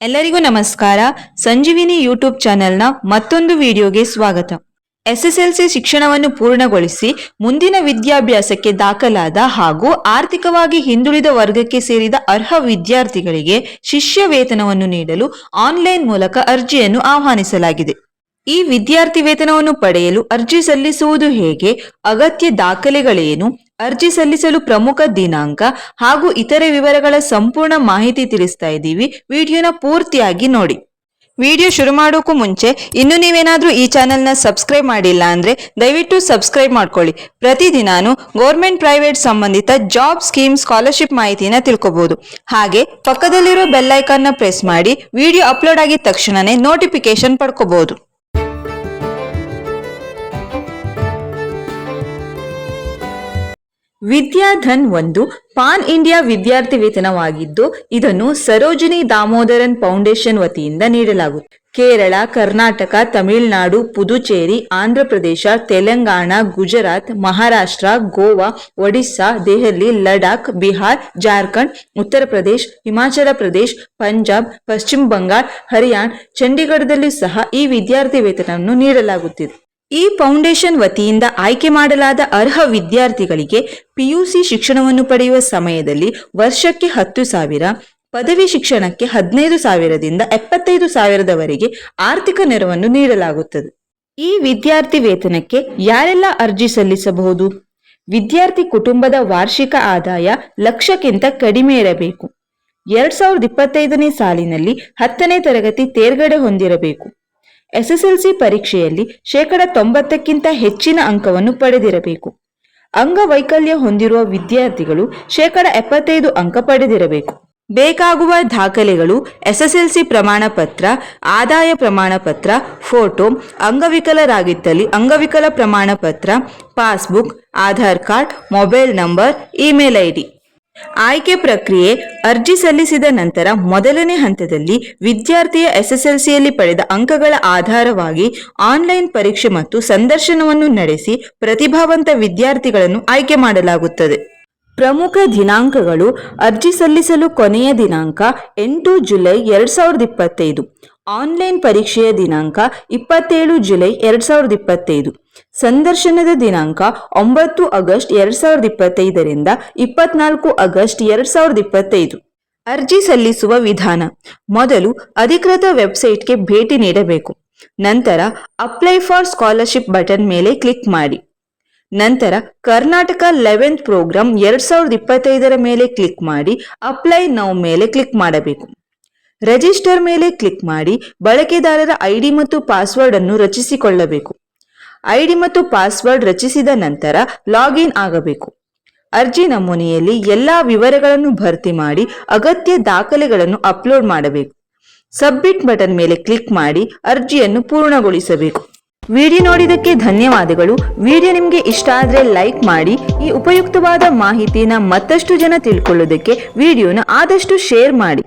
ಎಲ್ಲರಿಗೂ ನಮಸ್ಕಾರ. ಸಂಜೀವಿನಿ ಯೂಟ್ಯೂಬ್ ಚಾನೆಲ್ನ ಮತ್ತೊಂದು ವಿಡಿಯೋಗೆ ಸ್ವಾಗತ. ಎಸ್ಎಸ್ಎಲ್ಸಿ ಶಿಕ್ಷಣವನ್ನು ಪೂರ್ಣಗೊಳಿಸಿ ಮುಂದಿನ ವಿದ್ಯಾಭ್ಯಾಸಕ್ಕೆ ದಾಖಲಾದ ಹಾಗೂ ಆರ್ಥಿಕವಾಗಿ ಹಿಂದುಳಿದ ವರ್ಗಕ್ಕೆ ಸೇರಿದ ಅರ್ಹ ವಿದ್ಯಾರ್ಥಿಗಳಿಗೆ ಶಿಷ್ಯ ವೇತನವನ್ನು ನೀಡಲು ಆನ್ಲೈನ್ ಮೂಲಕ ಅರ್ಜಿಯನ್ನು ಆಹ್ವಾನಿಸಲಾಗಿದೆ. ಈ ವಿದ್ಯಾರ್ಥಿ ವೇತನವನ್ನು ಪಡೆಯಲು ಅರ್ಜಿ ಸಲ್ಲಿಸುವುದು ಹೇಗೆ, ಅಗತ್ಯ ದಾಖಲೆಗಳೇನು, ಅರ್ಜಿ ಸಲ್ಲಿಸಲು ಪ್ರಮುಖ ದಿನಾಂಕ ಹಾಗೂ ಇತರೆ ವಿವರಗಳ ಸಂಪೂರ್ಣ ಮಾಹಿತಿ ತಿಳಿಸ್ತಾ ಇದ್ದೀವಿ. ವಿಡಿಯೋನ ಪೂರ್ತಿಯಾಗಿ ನೋಡಿ. ವಿಡಿಯೋ ಶುರು ಮಾಡೋಕ್ಕೂ ಮುಂಚೆ ಇನ್ನು ನೀವೇನಾದ್ರೂ ಈ ಚಾನೆಲ್ನ ಸಬ್ಸ್ಕ್ರೈಬ್ ಮಾಡಿಲ್ಲ ಅಂದ್ರೆ ದಯವಿಟ್ಟು ಸಬ್ಸ್ಕ್ರೈಬ್ ಮಾಡ್ಕೊಳ್ಳಿ. ಪ್ರತಿದಿನಾನು ಗೌರ್ಮೆಂಟ್ ಪ್ರೈವೇಟ್ ಸಂಬಂಧಿತ ಜಾಬ್ ಸ್ಕೀಮ್ ಸ್ಕಾಲರ್ಶಿಪ್ ಮಾಹಿತಿನ ತಿಳ್ಕೊಬಹುದು. ಹಾಗೆ ಪಕ್ಕದಲ್ಲಿರೋ ಬೆಲ್ ಐಕಾನ್ನ ಪ್ರೆಸ್ ಮಾಡಿ ವಿಡಿಯೋ ಅಪ್ಲೋಡ್ ಆಗಿದ ತಕ್ಷಣನೇ ನೋಟಿಫಿಕೇಶನ್ ಪಡ್ಕೋಬಹುದು. ವಿದ್ಯಾಧನ್ ಒಂದು ಪಾನ್ ಇಂಡಿಯಾ ವಿದ್ಯಾರ್ಥಿ ವೇತನವಾಗಿದ್ದು ಇದನ್ನು ಸರೋಜಿನಿ ದಾಮೋದರನ್ ಫೌಂಡೇಶನ್ ವತಿಯಿಂದ ನೀಡಲಾಗುತ್ತದೆ. ಕೇರಳ, ಕರ್ನಾಟಕ, ತಮಿಳುನಾಡು, ಪುದುಚೇರಿ, ಆಂಧ್ರಪ್ರದೇಶ, ತೆಲಂಗಾಣ, ಗುಜರಾತ್, ಮಹಾರಾಷ್ಟ್ರ, ಗೋವಾ, ಒಡಿಸ್ಸಾ, ದೆಹಲಿ, ಲಡಾಖ್, ಬಿಹಾರ್, ಜಾರ್ಖಂಡ್, ಉತ್ತರ ಪ್ರದೇಶ, ಹಿಮಾಚಲ ಪ್ರದೇಶ, ಪಂಜಾಬ್, ಪಶ್ಚಿಮ ಬಂಗಾಳ, ಹರಿಯಾಣ, ಚಂಡೀಗಢದಲ್ಲಿ ಸಹ ಈ ವಿದ್ಯಾರ್ಥಿ ವೇತನವನ್ನು ನೀಡಲಾಗುತ್ತಿದೆ. ಈ ಫೌಂಡೇಶನ್ ವತಿಯಿಂದ ಆಯ್ಕೆ ಮಾಡಲಾದ ಅರ್ಹ ವಿದ್ಯಾರ್ಥಿಗಳಿಗೆ ಪಿಯುಸಿ ಶಿಕ್ಷಣವನ್ನು ಪಡೆಯುವ ಸಮಯದಲ್ಲಿ ವರ್ಷಕ್ಕೆ 10,000, ಪದವಿ ಶಿಕ್ಷಣಕ್ಕೆ 15,000ದಿಂದ 75,000ದವರೆಗೆ ಆರ್ಥಿಕ ನೆರವನ್ನು ನೀಡಲಾಗುತ್ತದೆ. ಈ ವಿದ್ಯಾರ್ಥಿ ವೇತನಕ್ಕೆ ಯಾರೆಲ್ಲ ಅರ್ಜಿ ಸಲ್ಲಿಸಬಹುದು? ವಿದ್ಯಾರ್ಥಿ ಕುಟುಂಬದ ವಾರ್ಷಿಕ ಆದಾಯ 1,00,000ಕ್ಕಿಂತ ಕಡಿಮೆ ಇರಬೇಕು. 2025ನೇ ಸಾಲಿನಲ್ಲಿ 10ನೇ ತರಗತಿ ತೇರ್ಗಡೆ ಹೊಂದಿರಬೇಕು. ಎಸ್ಎಸ್ಎಲ್ಸಿ ಪರೀಕ್ಷೆಯಲ್ಲಿ 90%ಕ್ಕಿಂತ ಹೆಚ್ಚಿನ ಅಂಕವನ್ನು ಪಡೆದಿರಬೇಕು. ಅಂಗವೈಕಲ್ಯ ಹೊಂದಿರುವ ವಿದ್ಯಾರ್ಥಿಗಳು 75% ಅಂಕ ಪಡೆದಿರಬೇಕು. ಬೇಕಾಗುವ ದಾಖಲೆಗಳು ಎಸ್ಎಸ್ಎಲ್ಸಿ ಪ್ರಮಾಣ ಪತ್ರ, ಆದಾಯ ಪ್ರಮಾಣ ಪತ್ರ, ಫೋಟೋ, ಅಂಗವಿಕಲರಾಗಿದ್ದಲ್ಲಿ ಅಂಗವಿಕಲ ಪ್ರಮಾಣ ಪತ್ರ, passbook, Aadhaar card, mobile number, email ID. ಆಯ್ಕೆ ಪ್ರಕ್ರಿಯೆ: ಅರ್ಜಿ ಸಲ್ಲಿಸಿದ ನಂತರ ಮೊದಲನೇ ಹಂತದಲ್ಲಿ ವಿದ್ಯಾರ್ಥಿಯ ಎಸ್ಎಸ್ಎಲ್ಸಿಯಲ್ಲಿ ಪಡೆದ ಅಂಕಗಳ ಆಧಾರವಾಗಿ ಆನ್ಲೈನ್ ಪರೀಕ್ಷೆ ಮತ್ತು ಸಂದರ್ಶನವನ್ನು ನಡೆಸಿ ಪ್ರತಿಭಾವಂತ ವಿದ್ಯಾರ್ಥಿಗಳನ್ನು ಆಯ್ಕೆ ಮಾಡಲಾಗುತ್ತದೆ. ಪ್ರಮುಖ ದಿನಾಂಕಗಳು: ಅರ್ಜಿ ಸಲ್ಲಿಸಲು ಕೊನೆಯ ದಿನಾಂಕ 8 ಜುಲೈ 2025. ಆನ್ಲೈನ್ ಪರೀಕ್ಷೆಯ ದಿನಾಂಕ 27 ಜುಲೈ 2025. ಸಂದರ್ಶನದ ದಿನಾಂಕ 9 ಆಗಸ್ಟ್ 2025ರಿಂದ 24 ಆಗಸ್ಟ್ 2025. ಅರ್ಜಿ ಸಲ್ಲಿಸುವ ವಿಧಾನ: ಮೊದಲು ಅಧಿಕೃತ ವೆಬ್ಸೈಟ್ಗೆ ಭೇಟಿ ನೀಡಬೇಕು. ನಂತರ ಅಪ್ಲೈ ಫಾರ್ ಸ್ಕಾಲರ್ಶಿಪ್ ಬಟನ್ ಮೇಲೆ ಕ್ಲಿಕ್ ಮಾಡಿ. ನಂತರ ಕರ್ನಾಟಕ 11th ಪ್ರೋಗ್ರಾಂ 2025ರ ಮೇಲೆ ಕ್ಲಿಕ್ ಮಾಡಿ ಅಪ್ಲೈ ನೌ ಮೇಲೆ ಕ್ಲಿಕ್ ಮಾಡಬೇಕು. ರಿಜಿಸ್ಟರ್ ಮೇಲೆ ಕ್ಲಿಕ್ ಮಾಡಿ ಬಳಕೆದಾರರ ಐಡಿ ಮತ್ತು ಪಾಸ್ವರ್ಡ್ ಅನ್ನು ರಚಿಸಿಕೊಳ್ಳಬೇಕು. ಐಡಿ ಮತ್ತು ಪಾಸ್ವರ್ಡ್ ರಚಿಸಿದ ನಂತರ ಲಾಗಿನ್ ಆಗಬೇಕು. ಅರ್ಜಿ ನಮೂನೆಯಲ್ಲಿ ಎಲ್ಲಾ ವಿವರಗಳನ್ನು ಭರ್ತಿ ಮಾಡಿ ಅಗತ್ಯ ದಾಖಲೆಗಳನ್ನು ಅಪ್ಲೋಡ್ ಮಾಡಬೇಕು. ಸಬ್ಮಿಟ್ ಬಟನ್ ಮೇಲೆ ಕ್ಲಿಕ್ ಮಾಡಿ ಅರ್ಜಿಯನ್ನು ಪೂರ್ಣಗೊಳಿಸಬೇಕು. ವಿಡಿಯೋ ನೋಡಿದ್ದಕ್ಕೆ ಧನ್ಯವಾದಗಳು. ವಿಡಿಯೋ ನಿಮಗೆ ಇಷ್ಟ ಆದರೆ ಲೈಕ್ ಮಾಡಿ. ಈ ಉಪಯುಕ್ತವಾದ ಮಾಹಿತಿನ ಮತ್ತಷ್ಟು ಜನ ತಿಳ್ಕೊಳ್ಳೋದಕ್ಕೆ ವಿಡಿಯೋನ ಆದಷ್ಟು ಶೇರ್ ಮಾಡಿ.